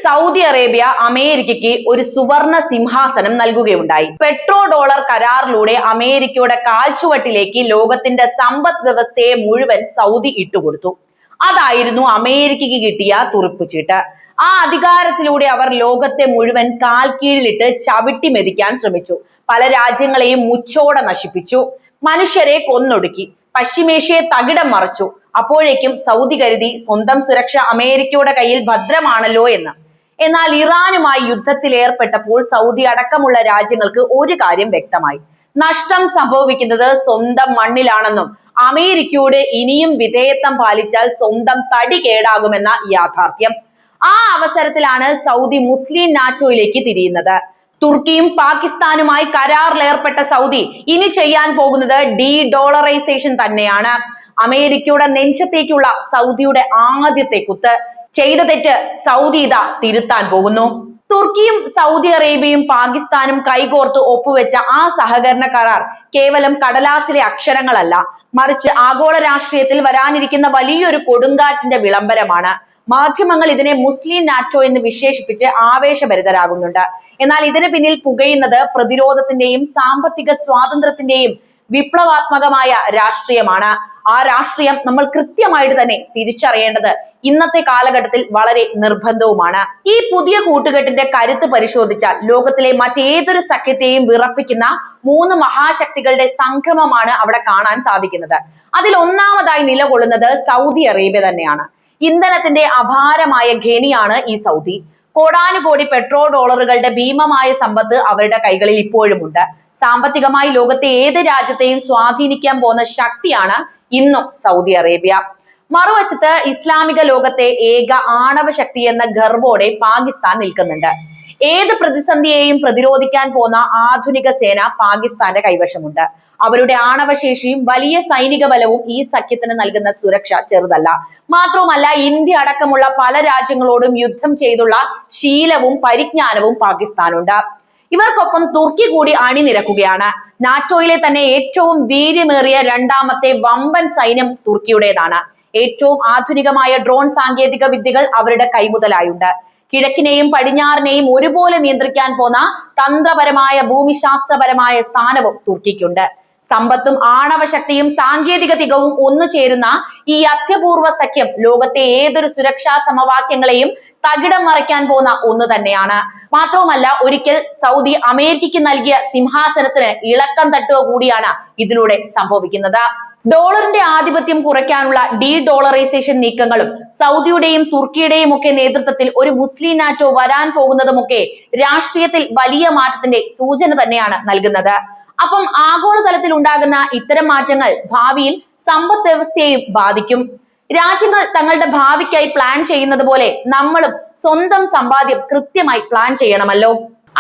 Saudi Arabia അമേരിക്കയ്ക്ക് ഒരു സുവർണ സിംഹാസനം നൽകുകയുണ്ടായി. പെട്രോ ഡോളർ കരാറിലൂടെ അമേരിക്കയുടെ കാൽച്ചുവട്ടിലേക്ക് ലോകത്തിന്റെ സമ്പദ് വ്യവസ്ഥയെ മുഴുവൻ സൗദി ഇട്ടുകൊടുത്തു. അതായിരുന്നു അമേരിക്കയ്ക്ക് കിട്ടിയ തുറുപ്പുചീട്ട്. ആ അധികാരത്തിലൂടെ അവർ ലോകത്തെ മുഴുവൻ കാൽ കീഴിലിട്ട് ചവിട്ടി മെതിക്കാൻ ശ്രമിച്ചു. പല രാജ്യങ്ങളെയും മുച്ചോടെ നശിപ്പിച്ചു. മനുഷ്യരെ കൊന്നൊടുക്കി. പശ്ചിമേഷ്യയെ തകിടം മറിച്ചു. അപ്പോഴേക്കും സൗദി കരുതി സ്വന്തം സുരക്ഷ അമേരിക്കയുടെ കയ്യിൽ ഭദ്രമാണല്ലോ എന്ന്. എന്നാൽ ഇറാനുമായി യുദ്ധത്തിൽ ഏർപ്പെട്ടപ്പോൾ സൗദി അടക്കമുള്ള രാജ്യങ്ങൾക്ക് ഒരു കാര്യം വ്യക്തമായി: നഷ്ടം സംഭവിക്കുന്നത് സ്വന്തം മണ്ണിലാണെന്നും അമേരിക്കയോട് ഇനിയും വിധേയത്വം പാലിച്ചാൽ സ്വന്തം തടി കേടാകുമെന്ന യാഥാർത്ഥ്യം. ആ അവസരത്തിലാണ് സൗദി മുസ്ലിം നാറ്റോയിലേക്ക് തിരിയുന്നത്. തുർക്കിയും പാകിസ്ഥാനുമായി കരാറിലേർപ്പെട്ട സൗദി ഇനി ചെയ്യാൻ പോകുന്നത് ഡോളറൈസേഷൻ തന്നെയാണ്. അമേരിക്കയുടെ നെഞ്ചത്തേക്കുള്ള സൗദിയുടെ ആദ്യത്തെ കുത്ത്. ചെയ്ത തെറ്റ് സൗദി ഇതാ തിരുത്താൻ പോകുന്നു. തുർക്കിയും സൗദി അറേബ്യയും പാകിസ്ഥാനും കൈകോർത്ത് ഒപ്പുവെച്ച ആ സഹകരണ കരാർ കേവലം കടലാസിലെ അക്ഷരങ്ങളല്ല, മറിച്ച് ആഗോള രാഷ്ട്രീയത്തിൽ വരാനിരിക്കുന്ന വലിയൊരു കൊടുങ്കാറ്റിന്റെ വിളംബരമാണ്. മാധ്യമങ്ങൾ ഇതിനെ മുസ്ലിം നാറ്റോ എന്ന് വിശേഷിപ്പിച്ച് ആവേശഭരിതരാകുന്നുണ്ട്. എന്നാൽ ഇതിന് പിന്നിൽ പുകയുന്നത് പ്രതിരോധത്തിന്റെയും സാമ്പത്തിക സ്വാതന്ത്ര്യത്തിന്റെയും വിപ്ലവാത്മകമായ രാഷ്ട്രീയമാണ്. ആ രാഷ്ട്രീയം നമ്മൾ കൃത്യമായിട്ട് തന്നെ തിരിച്ചറിയേണ്ടത് ഇന്നത്തെ കാലഘട്ടത്തിൽ വളരെ നിർബന്ധവുമാണ്. ഈ പുതിയ കൂട്ടുകെട്ടിന്റെ കരുത്ത് പരിശോധിച്ചാൽ ലോകത്തിലെ മറ്റേതൊരു സഖ്യത്തെയും വിറപ്പിക്കുന്ന മൂന്ന് മഹാശക്തികളുടെ സംഗമമാണ് അവിടെ കാണാൻ സാധിക്കുന്നത്. അതിൽ ഒന്നാമതായി നിലകൊള്ളുന്നത് സൗദി അറേബ്യ തന്നെയാണ്. ഇന്ധനത്തിന്റെ അപാരമായ ഖനിയാണ് ഈ സൗദി. കോടാനുകോടി പെട്രോ ഡോളറുകളുടെ ഭീമമായ സമ്പത്ത് അവരുടെ കൈകളിൽ ഇപ്പോഴുമുണ്ട്. സാമ്പത്തികമായി ലോകത്തെ ഏത് രാജ്യത്തെയും സ്വാധീനിക്കാൻ പോകുന്ന ശക്തിയാണ് ഇന്നും സൗദി അറേബ്യ. മറുവശത്ത് ഇസ്ലാമിക ലോകത്തെ ഏക ആണവ ശക്തി എന്ന ഗർവോടെ പാകിസ്ഥാൻ നിൽക്കുന്നുണ്ട്. ഏത് പ്രതിസന്ധിയെയും പ്രതിരോധിക്കാൻ പോകുന്ന ആധുനിക സേന പാകിസ്ഥാന്റെ കൈവശമുണ്ട്. അവരുടെ ആണവശേഷിയും വലിയ സൈനിക ബലവും ഈ സഖ്യത്തിന് നൽകുന്ന സുരക്ഷ ചെറുതല്ല. മാത്രവുമല്ല, ഇന്ത്യ അടക്കമുള്ള പല രാജ്യങ്ങളോടും യുദ്ധം ചെയ്തുള്ള ശീലവും പരിജ്ഞാനവും പാകിസ്ഥാനുണ്ട്. ഇവർക്കൊപ്പം തുർക്കി കൂടി അണിനിരക്കുകയാണ്. നാറ്റോയിലെ തന്നെ ഏറ്റവും വീര്യമേറിയ രണ്ടാമത്തെ വമ്പൻ സൈന്യം തുർക്കിയുടേതാണ്. ഏറ്റവും ആധുനികമായ ഡ്രോൺ സാങ്കേതിക വിദ്യകൾ അവരുടെ കൈമുതലായുണ്ട്. കിഴക്കിനെയും പടിഞ്ഞാറിനെയും ഒരുപോലെ നിയന്ത്രിക്കാൻ പോന്ന തന്ത്രപരമായ ഭൂമിശാസ്ത്രപരമായ സ്ഥാനവും തുർക്കിക്കുണ്ട്. സമ്പത്തും ആണവശക്തിയും സാങ്കേതിക തികവും ഒന്നു ചേരുന്ന ഈ അത്യപൂർവ സഖ്യം ലോകത്തെ ഏതൊരു സുരക്ഷാ സമവാക്യങ്ങളെയും തകിടം മറിക്കാൻ പോകുന്ന ഒന്ന് തന്നെയാണ്. മാത്രവുമല്ല, ഒരിക്കൽ സൗദി അമേരിക്കയ്ക്ക് നൽകിയ സിംഹാസനത്തിന് ഇളക്കം തട്ടുക കൂടിയാണ് ഇതിലൂടെ സംഭവിക്കുന്നത്. ഡോളറിന്റെ ആധിപത്യം കുറയ്ക്കാനുള്ള ഡോളറൈസേഷൻ നീക്കങ്ങളും സൗദിയുടെയും തുർക്കിയുടെയും ഒക്കെ നേതൃത്വത്തിൽ ഒരു മുസ്ലിം നാറ്റോ വരാൻ പോകുന്നതുമൊക്കെ രാഷ്ട്രീയത്തിൽ വലിയ മാറ്റത്തിന്റെ സൂചന തന്നെയാണ് നൽകുന്നത്. അപ്പം ആഗോളതലത്തിൽ ഉണ്ടാകുന്ന ഇത്തരം മാറ്റങ്ങൾ ഭാവിയിൽ സമ്പദ് വ്യവസ്ഥയെയും ബാധിക്കും. രാജ്യങ്ങൾ തങ്ങളുടെ ഭാവിക്കായി പ്ലാൻ ചെയ്യുന്നത് പോലെ നമ്മളും സ്വന്തം സമ്പാദ്യം കൃത്യമായി പ്ലാൻ ചെയ്യണമല്ലോ.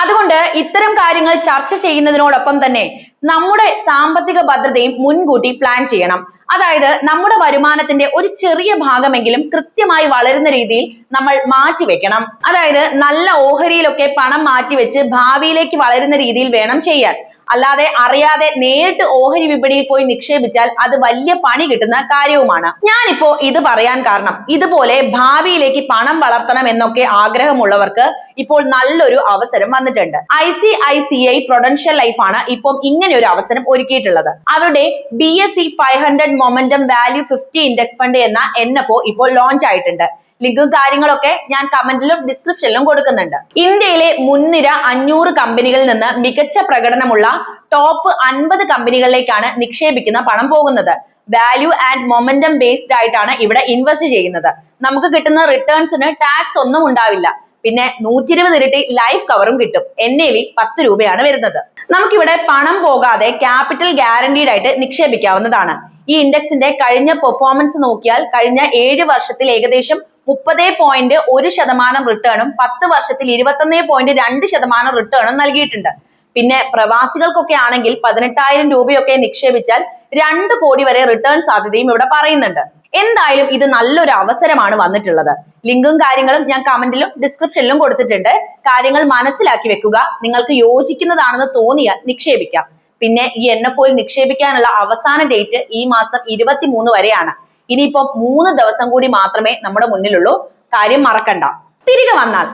അതുകൊണ്ട് ഇത്തരം കാര്യങ്ങൾ ചർച്ച ചെയ്യുന്നതിനോടൊപ്പം തന്നെ നമ്മുടെ സാമ്പത്തിക ഭദ്രതയും മുൻകൂട്ടി പ്ലാൻ ചെയ്യണം. അതായത് നമ്മുടെ വരുമാനത്തിന്റെ ഒരു ചെറിയ ഭാഗമെങ്കിലും കൃത്യമായി വളരുന്ന രീതിയിൽ നമ്മൾ മാറ്റിവെക്കണം. അതായത് നല്ല ഓഹരിയിലൊക്കെ പണം മാറ്റിവെച്ച് ഭാവിയിലേക്ക് വളരുന്ന രീതിയിൽ വേണം ചെയ്യാൻ. അല്ലാതെ അറിയാതെ നേരിട്ട് ഓഹരി വിപണിയിൽ പോയി നിക്ഷേപിച്ചാൽ അത് വലിയ പണി കിട്ടുന്ന കാര്യവുമാണ്. ഞാനിപ്പോ ഇത് പറയാൻ കാരണം, ഇതുപോലെ ഭാവിയിലേക്ക് പണം വളർത്തണം എന്നൊക്കെ ആഗ്രഹമുള്ളവർക്ക് ഇപ്പോൾ നല്ലൊരു അവസരം വന്നിട്ടുണ്ട്. ICICI പ്രൊഡൻഷ്യൽ ലൈഫ് ആണ് ഇപ്പം ഇങ്ങനെ ഒരു അവസരം ഒരുക്കിയിട്ടുള്ളത്. അവരുടെ BSE 500 momentum value 50 index fund എന്ന NFO ഇപ്പോൾ ലോഞ്ച് ആയിട്ടുണ്ട്. ലിങ്കും കാര്യങ്ങളൊക്കെ ഞാൻ കമന്റിലും ഡിസ്ക്രിപ്ഷനിലും കൊടുക്കുന്നുണ്ട്. ഇന്ത്യയിലെ മുൻനിര 500 കമ്പനികളിൽ നിന്ന് മികച്ച പ്രകടനമുള്ള ടോപ്പ് 50 കമ്പനികളിലേക്കാണ് നിക്ഷേപിക്കുന്ന പണം പോകുന്നത്. വാല്യൂ ആൻഡ് മൊമെന്റം ബേസ്ഡ് ആയിട്ടാണ് ഇവിടെ ഇൻവെസ്റ്റ് ചെയ്യുന്നത്. നമുക്ക് കിട്ടുന്ന റിട്ടേൺസിന് ടാക്സ് ഒന്നും ഉണ്ടാവില്ല. പിന്നെ 120 ഇരട്ടി ലൈഫ് കവറും കിട്ടും. NAV 10 രൂപയാണ് വരുന്നത്. നമുക്കിവിടെ പണം പോകാതെ ക്യാപിറ്റൽ ഗ്യാരണ്ടീഡ് ആയിട്ട് നിക്ഷേപിക്കാവുന്നതാണ്. ഈ ഇൻഡെക്സിന്റെ കഴിഞ്ഞ പെർഫോമൻസ് നോക്കിയാൽ കഴിഞ്ഞ 7 വർഷത്തിൽ ഏകദേശം 30.1% റിട്ടേണും 10 വർഷത്തിൽ 21.2% റിട്ടേണും നൽകിയിട്ടുണ്ട്. പിന്നെ പ്രവാസികൾക്കൊക്കെ ആണെങ്കിൽ 18,000 രൂപയൊക്കെ നിക്ഷേപിച്ചാൽ 2 കോടി വരെ റിട്ടേൺ സാധ്യതയും ഇവിടെ പറയുന്നുണ്ട്. എന്തായാലും ഇത് നല്ലൊരു അവസരമാണ് വന്നിട്ടുള്ളത്. ലിങ്കും കാര്യങ്ങളും ഞാൻ കമന്റിലും ഡിസ്ക്രിപ്ഷനിലും കൊടുത്തിട്ടുണ്ട്. കാര്യങ്ങൾ മനസ്സിലാക്കി വെക്കുക. നിങ്ങൾക്ക് യോജിക്കുന്നതാണെന്ന് തോന്നിയാൽ നിക്ഷേപിക്കാം. പിന്നെ ഈ NFOയിൽ നിക്ഷേപിക്കാനുള്ള അവസാന ഡേറ്റ് ഈ മാസം 23 വരെയാണ്. ഇനിയിപ്പം 3 ദിവസം കൂടി മാത്രമേ നമ്മുടെ മുന്നിലുള്ളൂ. കാര്യം മറക്കണ്ട. തിരികെ വന്നാൽ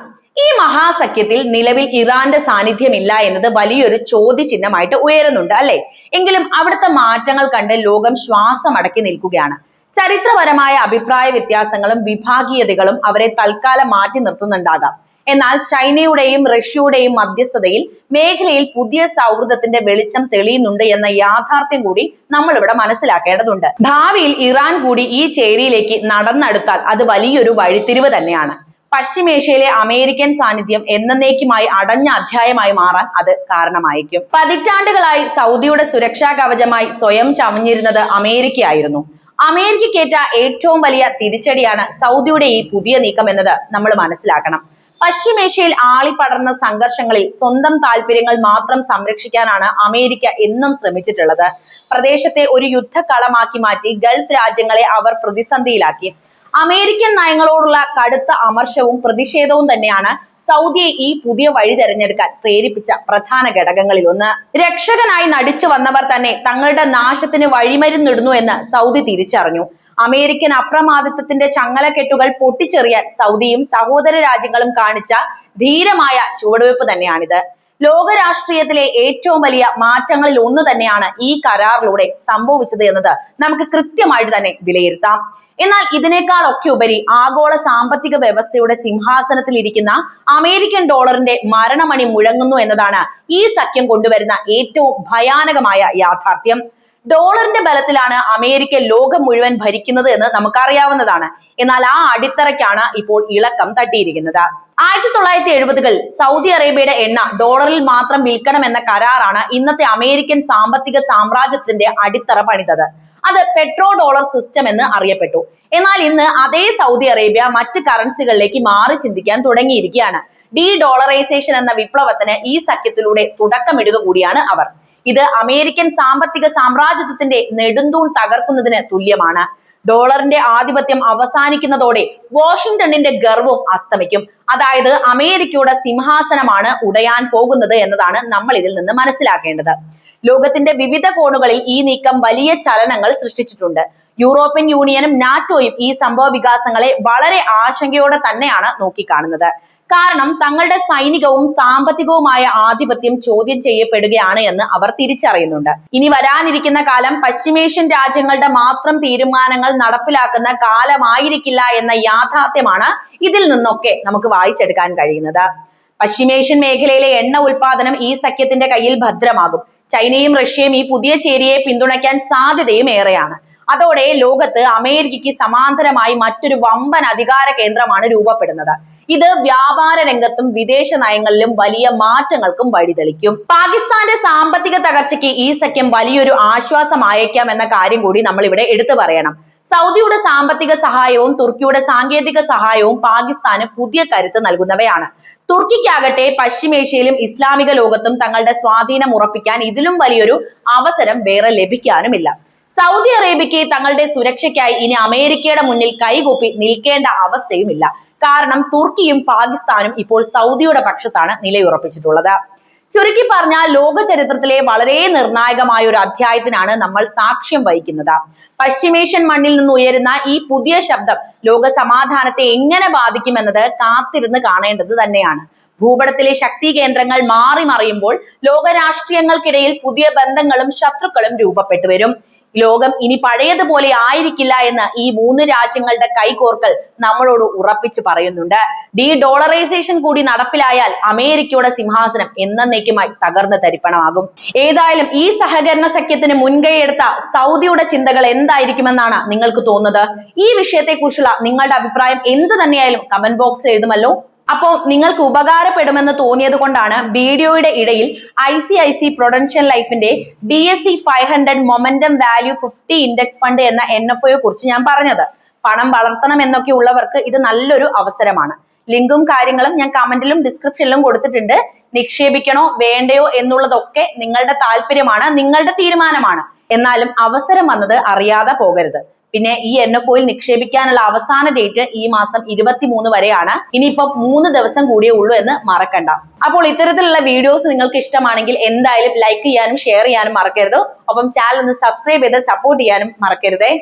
ഈ മഹാസഖ്യത്തിൽ നിലവിൽ ഇറാന്റെ സാന്നിധ്യമില്ല എന്നത് വലിയൊരു ചോദ്യചിഹ്നമായിട്ട് ഉയരുന്നുണ്ട് അല്ലെ. എങ്കിലും അവിടുത്തെ മാറ്റങ്ങൾ കണ്ട് ലോകം ശ്വാസം അടക്കി നിൽക്കുകയാണ്. ചരിത്രപരമായ അഭിപ്രായ വ്യത്യാസങ്ങളും വിഭാഗീയതകളും അവരെ തൽക്കാലം മാറ്റി നിർത്തുന്നുണ്ടാകാം. എന്നാൽ ചൈനയുടെയും റഷ്യയുടെയും മധ്യസ്ഥതയിൽ മേഖലയിൽ പുതിയ സൗഹൃദത്തിന്റെ വെളിച്ചം തെളിയുന്നുണ്ട് എന്ന യാഥാർത്ഥ്യം കൂടി നമ്മൾ ഇവിടെ മനസ്സിലാക്കേണ്ടതുണ്ട്. ഭാവിയിൽ ഇറാൻ കൂടി ഈ ചേരിയിലേക്ക് നടന്നെടുത്താൽ അത് വലിയൊരു വഴിത്തിരിവ് തന്നെയാണ്. പശ്ചിമേഷ്യയിലെ അമേരിക്കൻ സാന്നിധ്യം എന്നേക്കുമായി അടഞ്ഞ അധ്യായമായി മാറാൻ അത് കാരണമായിരിക്കും. പതിറ്റാണ്ടുകളായി സൗദിയുടെ സുരക്ഷാ കവചമായി സ്വയം ചമഞ്ഞിരുന്നത് അമേരിക്കയായിരുന്നു. അമേരിക്കയ്ക്കേറ്റ ഏറ്റവും വലിയ തിരിച്ചടിയാണ് സൗദിയുടെ ഈ പുതിയ നീക്കം എന്നത് നമ്മൾ മനസ്സിലാക്കണം. പശ്ചിമേഷ്യയിൽ ആളിപ്പടർന്ന സംഘർഷങ്ങളിൽ സ്വന്തം താല്പര്യങ്ങൾ മാത്രം സംരക്ഷിക്കാനാണ് അമേരിക്ക എന്നും ശ്രമിച്ചിട്ടുള്ളത്. പ്രദേശത്തെ ഒരു യുദ്ധക്കളമാക്കി മാറ്റി ഗൾഫ് രാജ്യങ്ങളെ അവർ പ്രതിസന്ധിയിലാക്കി. അമേരിക്കൻ നയങ്ങളോടുള്ള കടുത്ത അമർഷവും പ്രതിഷേധവും തന്നെയാണ് സൗദിയെ ഈ പുതിയ വഴി തെരഞ്ഞെടുക്കാൻ പ്രേരിപ്പിച്ച പ്രധാന ഘടകങ്ങളിൽ ഒന്ന്. രക്ഷകനായി നടിച്ചു വന്നവർ തന്നെ തങ്ങളുടെ നാശത്തിന് വഴിമരുന്നിടുന്നു എന്ന് സൗദി തിരിച്ചറിഞ്ഞു. അമേരിക്കൻ അപ്രമാദിത്വത്തിന്റെ ചങ്ങലക്കെട്ടുകൾ പൊട്ടിച്ചെറിയാൻ സൗദിയും സഹോദര രാജ്യങ്ങളും കാണിച്ച ധീരമായ ചുവടുവെപ്പ് തന്നെയാണിത്. ലോക രാഷ്ട്രീയത്തിലെ ഏറ്റവും വലിയ മാറ്റങ്ങളിൽ ഒന്ന് തന്നെയാണ് ഈ കരാറിലൂടെ സംഭവിച്ചത് എന്നത് നമുക്ക് കൃത്യമായിട്ട് തന്നെ വിലയിരുത്താം. എന്നാൽ ഇതിനേക്കാൾ ഒക്കെ ഉപരി ആഗോള സാമ്പത്തിക വ്യവസ്ഥയുടെ സിംഹാസനത്തിൽ ഇരിക്കുന്ന അമേരിക്കൻ ഡോളറിന്റെ മരണമണി മുഴങ്ങുന്നു എന്നതാണ് ഈ സഖ്യം കൊണ്ടുവരുന്ന ഏറ്റവും ഭയാനകമായ യാഥാർത്ഥ്യം. ഡോളറിന്റെ ബലത്തിലാണ് അമേരിക്ക ലോകം മുഴുവൻ ഭരിക്കുന്നത് എന്ന് നമുക്കറിയാവുന്നതാണ്. എന്നാൽ ആ അടിത്തറയ്ക്കാണ് ഇപ്പോൾ ഇളക്കം തട്ടിയിരിക്കുന്നത്. 1970-കൾ സൗദി അറേബ്യയുടെ എണ്ണ ഡോളറിൽ മാത്രം വിൽക്കണമെന്ന കരാറാണ് ഇന്നത്തെ അമേരിക്കൻ സാമ്പത്തിക സാമ്രാജ്യത്തിന്റെ അടിത്തറ പണിതത്. അത് പെട്രോ ഡോളർ സിസ്റ്റം എന്ന് അറിയപ്പെട്ടു. എന്നാൽ ഇന്ന് അതേ സൗദി അറേബ്യ മറ്റ് കറൻസികളിലേക്ക് മാറി ചിന്തിക്കാൻ തുടങ്ങിയിരിക്കുകയാണ്. ഡി ഡോളറൈസേഷൻ എന്ന വിപ്ലവത്തിന് ഈ സഖ്യത്തിലൂടെ തുടക്കമിടുക കൂടിയാണ് അവർ. ഇത് അമേരിക്കൻ സാമ്പത്തിക സാമ്രാജ്യത്വത്തിന്റെ നെടുന്തൂൺ തകർക്കുന്നതിന് തുല്യമാണ്. ഡോളറിന്റെ ആധിപത്യം അവസാനിക്കുന്നതോടെ വാഷിംഗ്ടണിന്റെ ഗർവവും അസ്തമിക്കും. അതായത് അമേരിക്കയുടെ സിംഹാസനമാണ് ഉടയാൻ പോകുന്നത് എന്നതാണ് നമ്മൾ ഇതിൽ നിന്ന് മനസ്സിലാക്കേണ്ടത്. ലോകത്തിന്റെ വിവിധ കോണുകളിൽ ഈ നീക്കം വലിയ ചലനങ്ങൾ സൃഷ്ടിച്ചിട്ടുണ്ട്. യൂറോപ്യൻ യൂണിയനും നാറ്റോയും ഈ സംഭവ വികാസങ്ങളെ വളരെ ആശങ്കയോടെ തന്നെയാണ് നോക്കിക്കാണുന്നത്. കാരണം തങ്ങളുടെ സൈനികവും സാമ്പത്തികവുമായ ആധിപത്യം ചോദ്യം ചെയ്യപ്പെടുകയാണ് എന്ന് അവർ തിരിച്ചറിയുന്നുണ്ട്. ഇനി വരാനിരിക്കുന്ന കാലം പശ്ചിമേഷ്യൻ രാജ്യങ്ങളുടെ മാത്രം തീരുമാനങ്ങൾ നടപ്പിലാക്കുന്ന കാലമായിരിക്കില്ല എന്ന യാഥാർത്ഥ്യമാണ് ഇതിൽ നിന്നൊക്കെ നമുക്ക് വായിച്ചെടുക്കാൻ കഴിയുന്നത്. പശ്ചിമേഷ്യൻ മേഖലയിലെ എണ്ണ ഉൽപാദനം ഈ സഖ്യത്തിന്റെ കയ്യിൽ ഭദ്രമാകും. ചൈനയും റഷ്യയും ഈ പുതിയ ചേരിയെ പിന്തുണയ്ക്കാൻ സാധ്യതയും ഏറെയാണ്. അതോടെ ലോകത്ത് അമേരിക്കയ്ക്ക് സമാന്തരമായി മറ്റൊരു വമ്പൻ അധികാര കേന്ദ്രമാണ് രൂപപ്പെടുന്നത്. ഇത് വ്യാപാര രംഗത്തും വിദേശ നയങ്ങളിലും വലിയ മാറ്റങ്ങൾക്കും വഴിതെളിക്കും. പാകിസ്ഥാന്റെ സാമ്പത്തിക തകർച്ചയ്ക്ക് ഈ സഖ്യം വലിയൊരു ആശ്വാസമായേക്കാം എന്ന കാര്യം കൂടി നമ്മൾ ഇവിടെ എടുത്തു പറയണം. സൗദിയുടെ സാമ്പത്തിക സഹായവും തുർക്കിയുടെ സാങ്കേതിക സഹായവും പാകിസ്ഥാന് പുതിയ കരുത്ത് നൽകുന്നവയാണ്. തുർക്കിക്കാകട്ടെ പശ്ചിമേഷ്യയിലും ഇസ്ലാമിക ലോകത്തും തങ്ങളുടെ സ്വാധീനം ഉറപ്പിക്കാൻ ഇതിലും വലിയൊരു അവസരം വേറെ ലഭിക്കാനുമില്ല. സൗദി അറേബ്യയ്ക്ക് തങ്ങളുടെ സുരക്ഷയ്ക്കായി ഇനി അമേരിക്കയുടെ മുന്നിൽ കൈകൂപ്പി നിൽക്കേണ്ട അവസ്ഥയുമില്ല. കാരണം തുർക്കിയും പാകിസ്ഥാനും ഇപ്പോൾ സൗദിയുടെ പക്ഷത്താണ് നിലയുറപ്പിച്ചിട്ടുള്ളത്. ചുരുക്കി പറഞ്ഞാൽ ലോക ചരിത്രത്തിലെ വളരെ നിർണായകമായ ഒരു അധ്യായത്തിനാണ് നമ്മൾ സാക്ഷ്യം വഹിക്കുന്നത്. പശ്ചിമേഷ്യൻ മണ്ണിൽ നിന്ന് ഉയരുന്ന ഈ പുതിയ ശബ്ദം ലോക സമാധാനത്തെ എങ്ങനെ ബാധിക്കുമെന്നത് കാത്തിരുന്ന് കാണേണ്ടത് തന്നെയാണ്. ഭൂപടത്തിലെ ശക്തി കേന്ദ്രങ്ങൾ മാറി മറിയുമ്പോൾ ലോക രാഷ്ട്രീയങ്ങൾക്കിടയിൽ പുതിയ ബന്ധങ്ങളും ശത്രുക്കളും രൂപപ്പെട്ടു വരും. ലോകം ഇനി പഴയതുപോലെ ആയിരിക്കില്ല എന്ന് ഈ മൂന്ന് രാജ്യങ്ങളുടെ കൈകോർക്കൽ നമ്മളോട് ഉറപ്പിച്ചു പറയുന്നുണ്ട്. ഡി ഡോളറൈസേഷൻ കൂടി നടപ്പിലായാൽ അമേരിക്കയുടെ സിംഹാസനം എന്നേക്കുമായി തകർന്ന് തരിപ്പണമാകും. ഏതായാലും ഈ സഹകരണ സഖ്യത്തിന് മുൻകൈയെടുത്ത സൗദിയുടെ ചിന്തകൾ എന്തായിരിക്കുമെന്നാണ് നിങ്ങൾക്ക് തോന്നുന്നത്? ഈ വിഷയത്തെക്കുറിച്ചുള്ള നിങ്ങളുടെ അഭിപ്രായം എന്ത് തന്നെയായാലും കമന്റ് ബോക്സിൽ എഴുതുമല്ലോ. അപ്പോൾ നിങ്ങൾക്ക് ഉപകാരപ്പെടുമെന്ന് തോന്നിയത് കൊണ്ടാണ് വീഡിയോയുടെ ഇടയിൽ ICIC പ്രൊഡൻഷ്യൽ ലൈഫിന്റെ BSE 500 momentum value 50 index fund എന്ന NFOയെ കുറിച്ച് ഞാൻ പറഞ്ഞത്. പണം വളർത്തണം എന്നൊക്കെ ഉള്ളവർക്ക് ഇത് നല്ലൊരു അവസരമാണ്. ലിങ്കും കാര്യങ്ങളും ഞാൻ കമന്റിലും ഡിസ്ക്രിപ്ഷനിലും കൊടുത്തിട്ടുണ്ട്. നിക്ഷേപിക്കണോ വേണ്ടയോ എന്നുള്ളതൊക്കെ നിങ്ങളുടെ താല്പര്യമാണ്, നിങ്ങളുടെ തീരുമാനമാണ്. എന്നാലും അവസരം വന്നത് അറിയാതെ പോകരുത്. പിന്നെ ഈ NFOയിൽ നിക്ഷേപിക്കാനുള്ള അവസാന ഡേറ്റ് ഈ മാസം 23 വരെയാണ്. ഇനിയിപ്പം 3 ദിവസം കൂടിയേ ഉള്ളൂ എന്ന് മറക്കണ്ട. അപ്പോൾ ഇത്തരത്തിലുള്ള വീഡിയോസ് നിങ്ങൾക്ക് ഇഷ്ടമാണെങ്കിൽ എന്തായാലും ലൈക്ക് ചെയ്യാനും ഷെയർ ചെയ്യാനും മറക്കരുത്. ഒപ്പം ചാനൽ ഒന്ന് സബ്സ്ക്രൈബ് ചെയ്ത് സപ്പോർട്ട് ചെയ്യാനും മറക്കരുതേ.